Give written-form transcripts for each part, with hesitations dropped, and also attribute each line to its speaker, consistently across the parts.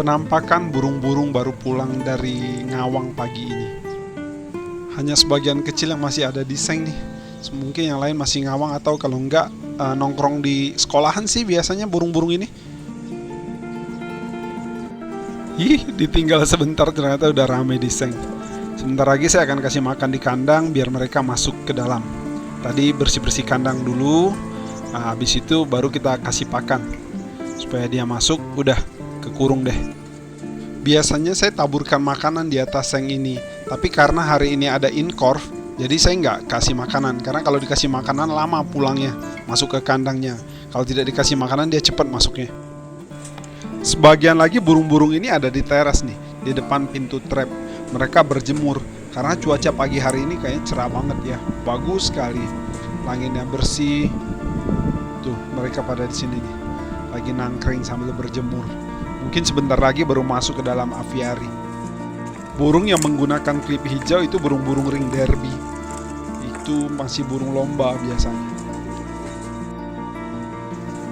Speaker 1: Penampakan burung-burung baru pulang dari ngawang pagi ini. Hanya sebagian kecil yang masih ada di seng nih. Mungkin yang lain masih ngawang atau kalau enggak nongkrong di sekolahan sih biasanya burung-burung ini. Ditinggal sebentar ternyata udah rame di seng. Sebentar lagi saya akan kasih makan di kandang biar mereka masuk ke dalam. Tadi bersih-bersih kandang dulu. Habis itu baru kita kasih pakan. Supaya dia masuk, udah kekurung deh. Biasanya saya taburkan makanan di atas seng ini, tapi karena hari ini ada inkorf, jadi saya nggak kasih makanan. Karena kalau dikasih makanan lama pulangnya, masuk ke kandangnya. Kalau tidak dikasih makanan dia cepat masuknya. Sebagian lagi burung-burung ini ada di teras nih, di depan pintu trap. Mereka berjemur, karena cuaca pagi hari ini kayaknya cerah banget ya, bagus sekali. Langitnya bersih. Tuh, mereka pada di sini nih, lagi nangkring sambil berjemur. Mungkin sebentar lagi baru masuk ke dalam aviari. Burung yang menggunakan klip hijau itu burung-burung ring derby. Itu masih burung lomba biasanya.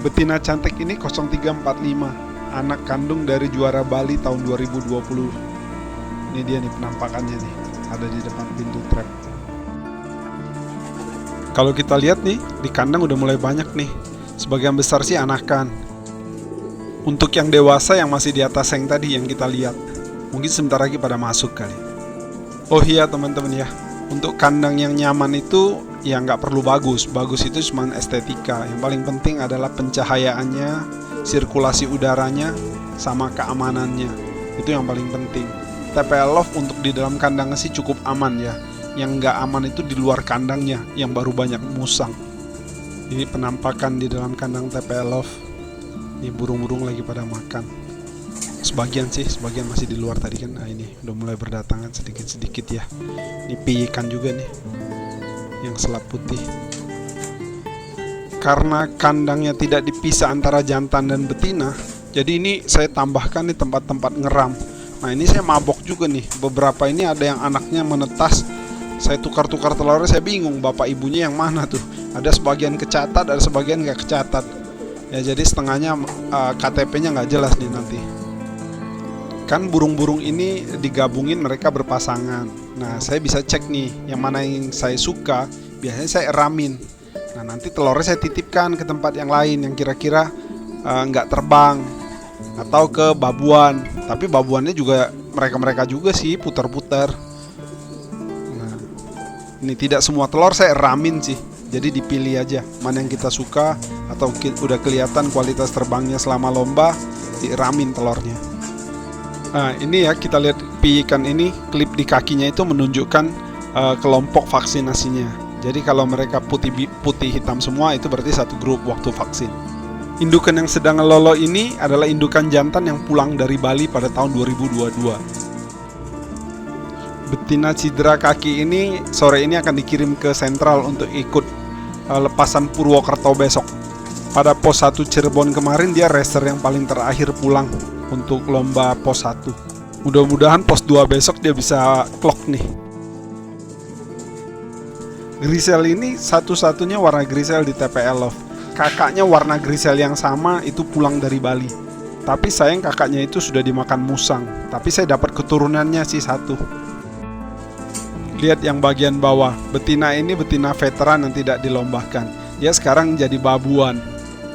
Speaker 1: Betina cantik ini 0345, anak kandung dari juara Bali tahun 2020. Ini dia nih penampakannya nih, ada di depan pintu trap. Kalau kita lihat nih, di kandang udah mulai banyak nih. Sebagian besar sih anakan. Untuk yang dewasa yang masih di atas seng tadi yang kita lihat, mungkin sebentar lagi pada masuk kali. Oh iya teman-teman ya, untuk kandang yang nyaman itu ya nggak perlu bagus. Bagus itu cuma estetika. Yang paling penting adalah pencahayaannya, sirkulasi udaranya, sama keamanannya. Itu yang paling penting. TPL Love untuk di dalam kandangnya sih cukup aman ya. Yang nggak aman itu di luar kandangnya, yang baru banyak musang. Ini penampakan di dalam kandang TPL Love. Ini burung-burung lagi pada makan. Sebagian masih di luar tadi kan. Nah ini udah mulai berdatangan sedikit-sedikit ya. Ini piikan juga nih, yang selap putih. Karena kandangnya tidak dipisah antara jantan dan betina, jadi ini saya tambahkan nih tempat-tempat ngeram. Nah ini saya mabok juga nih. Beberapa ini ada yang anaknya menetas. Saya tukar-tukar telurnya, saya bingung bapak ibunya yang mana tuh. Ada sebagian kecatat, ada sebagian nggak kecatat. Ya jadi setengahnya KTP-nya nggak jelas nih nanti. Kan burung-burung ini digabungin mereka berpasangan. Nah saya bisa cek nih yang mana yang saya suka. Biasanya saya eramin. Nah nanti telurnya saya titipkan ke tempat yang lain yang kira-kira nggak terbang atau ke babuan. Tapi babuannya juga mereka juga sih putar-putar. Nah ini tidak semua telur saya eramin sih. Jadi dipilih aja mana yang kita suka atau udah kelihatan kualitas terbangnya selama lomba, dieramin telurnya. Nah ini ya kita lihat piikan ini, klip di kakinya itu menunjukkan kelompok vaksinasinya. Jadi kalau mereka putih hitam semua itu berarti satu grup waktu vaksin. Indukan yang sedang ngelolo ini adalah indukan jantan yang pulang dari Bali pada tahun 2022. Betina cidra kaki ini sore ini akan dikirim ke sentral untuk ikut lepasan Purwokerto besok. Pada pos 1 Cirebon kemarin dia racer yang paling terakhir pulang untuk lomba pos 1. Mudah-mudahan pos 2 besok dia bisa clock nih. Grisel ini satu-satunya warna grisel di TPL Love. Kakaknya warna grisel yang sama itu pulang dari Bali. Tapi sayang kakaknya itu sudah dimakan musang. Tapi saya dapat keturunannya sih satu. Lihat yang bagian bawah, betina ini betina veteran yang tidak dilombakan. Dia sekarang jadi babuan.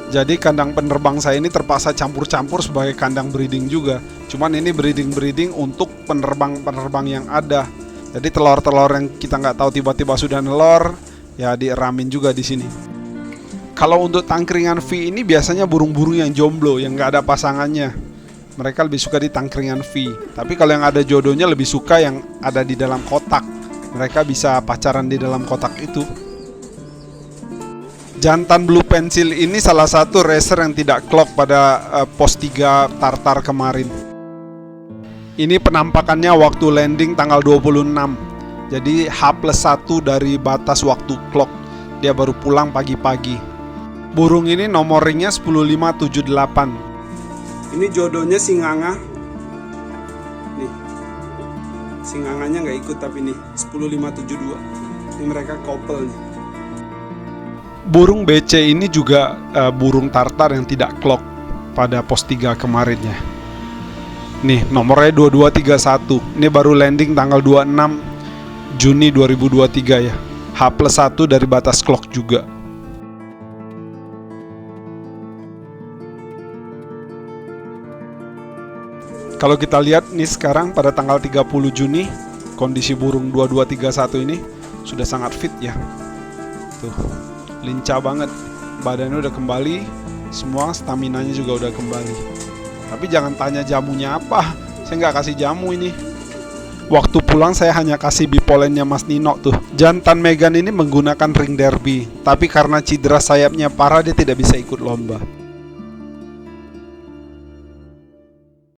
Speaker 1: Jadi kandang penerbang saya ini terpaksa campur-campur sebagai kandang breeding juga. Cuman ini breeding untuk penerbang-penerbang yang ada. Jadi telur-telur yang kita nggak tahu tiba-tiba sudah nelor, ya dieramin juga di sini. Kalau untuk tangkringan V ini biasanya burung-burung yang jomblo, yang nggak ada pasangannya. Mereka lebih suka di tangkringan V. Tapi kalau yang ada jodohnya lebih suka yang ada di dalam kotak. Mereka bisa pacaran di dalam kotak itu. Jantan blue pencil ini salah satu racer yang tidak clock pada pos 3 Tartar kemarin. Ini penampakannya waktu landing tanggal 26. Jadi H+1 dari batas waktu clock. Dia baru pulang pagi-pagi. Burung ini nomor ringnya 10578. Ini jodohnya si Nganga. Nih, si Nganganya nggak ikut tapi nih 10572. Ini mereka couple nih. Burung BC ini juga burung tartar yang tidak clock pada pos 3 kemarinnya. Nih nomornya 2231. Ini baru landing tanggal 26 Juni 2023 ya. H+1 dari batas clock juga. Kalau kita lihat nih sekarang pada tanggal 30 Juni, kondisi burung 2231 ini sudah sangat fit ya. Tuh, lincah banget. Badannya udah kembali, semua staminanya juga udah kembali. Tapi jangan tanya jamunya apa, saya nggak kasih jamu ini. Waktu pulang saya hanya kasih bipolennya Mas Nino tuh. Jantan Megan ini menggunakan ring derby, tapi karena cedera sayapnya parah dia tidak bisa ikut lomba.